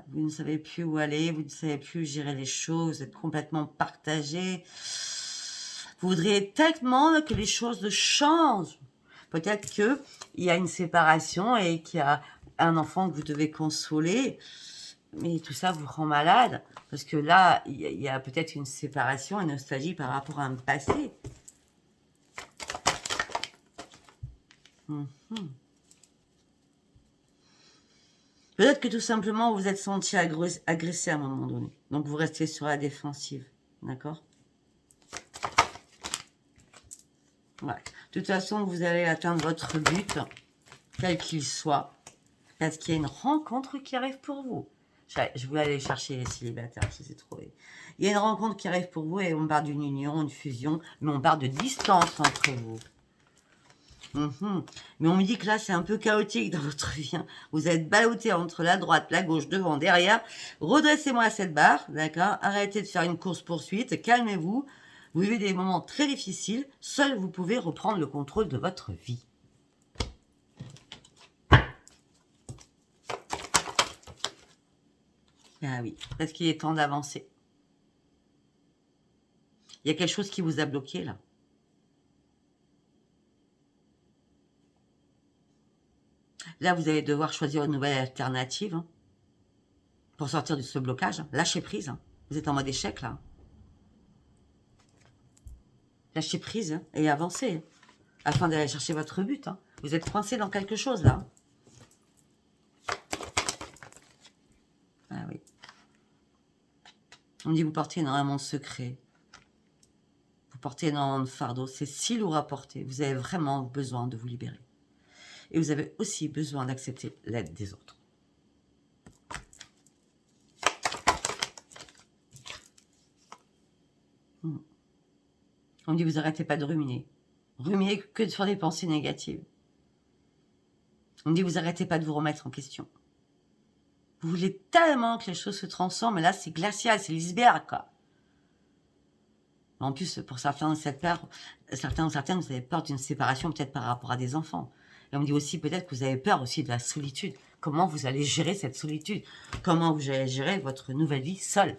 Vous ne savez plus où aller, vous ne savez plus gérer les choses, vous êtes complètement partagé. Vous voudriez tellement que les choses changent. Peut-être qu'il y a une séparation et qu'il y a un enfant que vous devez consoler. Mais tout ça vous rend malade. Parce que là, il y a peut-être une séparation, une nostalgie par rapport à un passé. Peut-être que tout simplement, vous vous êtes senti agressé à un moment donné. Donc, vous restez sur la défensive. D'accord? Ouais. De toute façon, vous allez atteindre votre but, quel qu'il soit. Parce qu'il y a une rencontre qui arrive pour vous. Je voulais aller chercher les célibataires, je les ai trouvés. Il y a une rencontre qui arrive pour vous et on parle d'une union, une fusion, mais on parle de distance entre vous. Mais on me dit que là, c'est un peu chaotique dans votre vie. Hein. Vous êtes ballotté entre la droite, la gauche, devant, derrière. Redressez-moi cette barre, d'accord? Arrêtez de faire une course-poursuite, calmez-vous. Vous vivez des moments très difficiles. Seul vous pouvez reprendre le contrôle de votre vie. Ah oui, parce qu'il est temps d'avancer. Il y a quelque chose qui vous a bloqué, là. Là, vous allez devoir choisir une nouvelle alternative hein, pour sortir de ce blocage. Hein. Lâchez prise. Hein. Vous êtes en mode échec, là. Lâchez prise hein, et avancez. Hein, afin d'aller chercher votre but. Hein. Vous êtes coincé dans quelque chose, là. Ah oui. On me dit, vous portez énormément de secrets. Vous portez énormément de fardeau. C'est si lourd à porter. Vous avez vraiment besoin de vous libérer. Et vous avez aussi besoin d'accepter l'aide des autres. On me dit, vous n'arrêtez pas de ruminer. Ruminer que sur des pensées négatives. On me dit, vous n'arrêtez pas de vous remettre en question. Vous voulez tellement que les choses se transforment, mais là, c'est glacial, c'est l'iceberg, quoi. En plus, pour certains ou certaines, vous avez peur d'une séparation, peut-être par rapport à des enfants. Et on me dit aussi, peut-être que vous avez peur aussi de la solitude. Comment vous allez gérer cette solitude? Comment vous allez gérer votre nouvelle vie seule?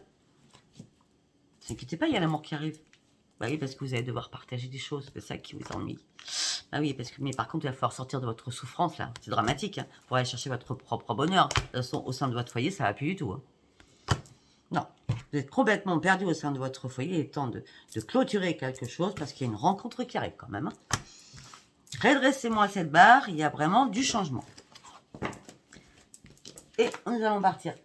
Ne vous inquiétez pas, il y a l'amour qui arrive. Bah oui, parce que vous allez devoir partager des choses, c'est ça qui vous ennuie. Ah oui, parce que, mais par contre, il va falloir sortir de votre souffrance, là. C'est dramatique, hein, pour aller chercher votre propre bonheur. De toute façon, au sein de votre foyer, ça va plus du tout. Hein. Non, vous êtes complètement perdu au sein de votre foyer. Il est temps de clôturer quelque chose, parce qu'il y a une rencontre qui arrive quand même. Hein. Redressez-moi cette barre, il y a vraiment du changement. Et nous allons partir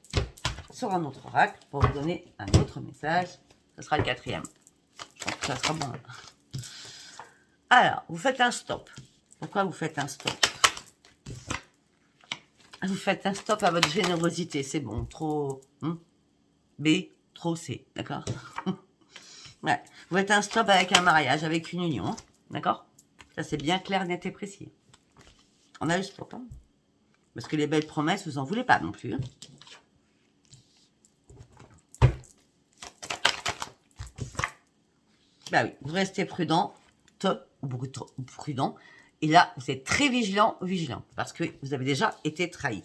sur un autre oracle pour vous donner un autre message. Ce sera le 4e. Je pense que ça sera bon. Alors, vous faites un stop. Pourquoi vous faites un stop? Vous faites un stop à votre générosité. C'est bon, trop B, trop C. D'accord? Ouais. Vous faites un stop avec un mariage, avec une union. D'accord? Ça, c'est bien clair, net et précis. On a le stop. Hein, parce que les belles promesses, vous en voulez pas non plus. Hein. Bah oui, vous restez prudent, beaucoup trop prudent. Et là, vous êtes très vigilant, parce que vous avez déjà été trahi.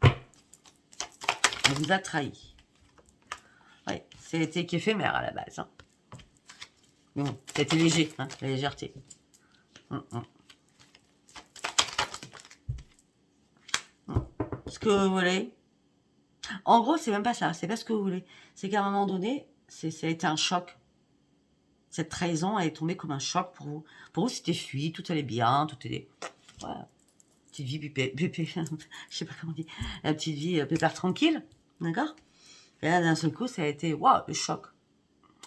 On vous a trahi. Oui, c'était qu'éphémère à la base. Hein. Mais bon, c'était léger, hein, la légèreté. Ce que vous voulez. En gros, c'est même pas ça. C'est pas ce que vous voulez. C'est qu'à un moment donné, ça a été un choc. Cette trahison, elle est tombée comme un choc pour vous. Pour vous, c'était fluide, tout allait bien, tout allait... Voilà. Petite vie pépé, je sais pas comment on dit. La petite vie pépère tranquille, d'accord? Et là, d'un seul coup, ça a été, waouh, le choc.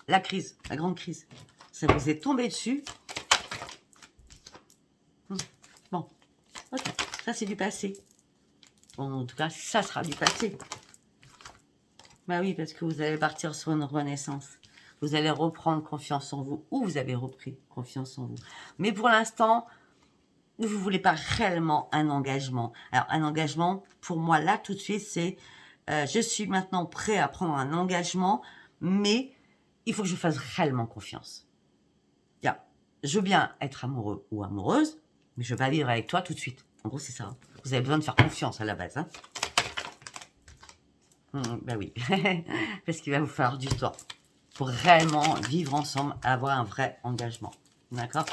La crise, la grande crise. Ça vous est tombé dessus. Bon, ok, ça c'est du passé. Bon, en tout cas, ça sera du passé. Bah oui, parce que vous allez partir sur une renaissance. Vous allez reprendre confiance en vous, ou vous avez repris confiance en vous. Mais pour l'instant, vous ne voulez pas réellement un engagement. Alors, un engagement, pour moi, là, tout de suite, c'est je suis maintenant prêt à prendre un engagement, mais il faut que je fasse réellement confiance. Bien, je veux bien être amoureux ou amoureuse, mais je ne veux pas vivre avec toi tout de suite. En gros, c'est ça. Vous avez besoin de faire confiance à la base. Hein. Ben oui, parce qu'il va vous falloir du temps pour réellement vivre ensemble, avoir un vrai engagement. D'accord?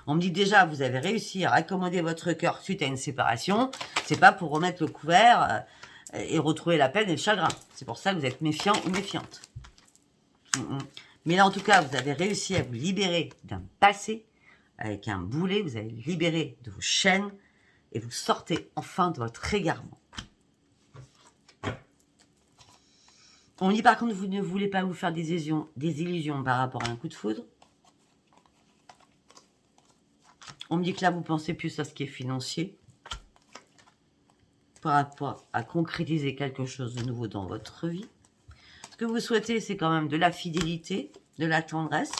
On me dit déjà, vous avez réussi à accommoder votre cœur suite à une séparation. C'est pas pour remettre le couvert et retrouver la peine et le chagrin. C'est pour ça que vous êtes méfiant ou méfiante. Mais là, en tout cas, vous avez réussi à vous libérer d'un passé avec un boulet. Vous avez libéré de vos chaînes et vous sortez enfin de votre égarement. On me dit par contre, vous ne voulez pas vous faire des illusions par rapport à un coup de foudre. On me dit que là, vous pensez plus à ce qui est financier. Par rapport à concrétiser quelque chose de nouveau dans votre vie. Ce que vous souhaitez, c'est quand même de la fidélité, de la tendresse.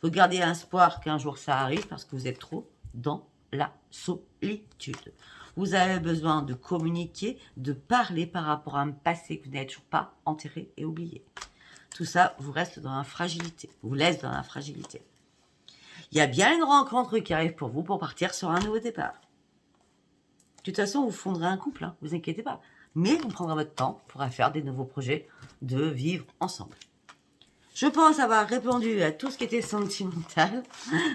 Vous gardez espoir qu'un jour ça arrive parce que vous êtes trop dans la solitude. Vous avez besoin de communiquer, de parler par rapport à un passé que vous n'avez toujours pas enterré et oublié. Tout ça vous reste dans la fragilité, vous laisse dans la fragilité. Il y a bien une rencontre qui arrive pour vous pour partir sur un nouveau départ. De toute façon, vous fonderez un couple, hein, vous inquiétez pas. Mais vous prendrez votre temps pour faire des nouveaux projets de vivre ensemble. Je pense avoir répondu à tout ce qui était sentimental.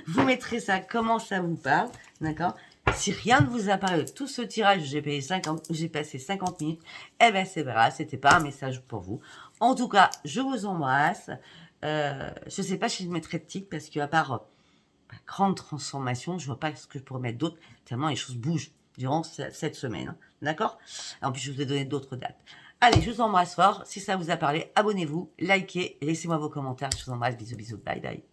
Vous mettrez ça, comment ça vous parle, d'accord? Si rien ne vous apparaît, tout ce tirage, j'ai passé 50 minutes, eh ben c'est vrai, c'était pas un message pour vous. En tout cas, je vous embrasse. Je sais pas si je mettrai de titre parce qu'à part grande transformation, je vois pas ce que je pourrais mettre d'autre, tellement les choses bougent durant cette semaine. Hein, d'accord? En plus, je vous ai donné d'autres dates. Allez, je vous embrasse fort. Si ça vous a parlé, abonnez-vous, likez, laissez-moi vos commentaires. Je vous embrasse. Bisous, bisous. Bye, bye.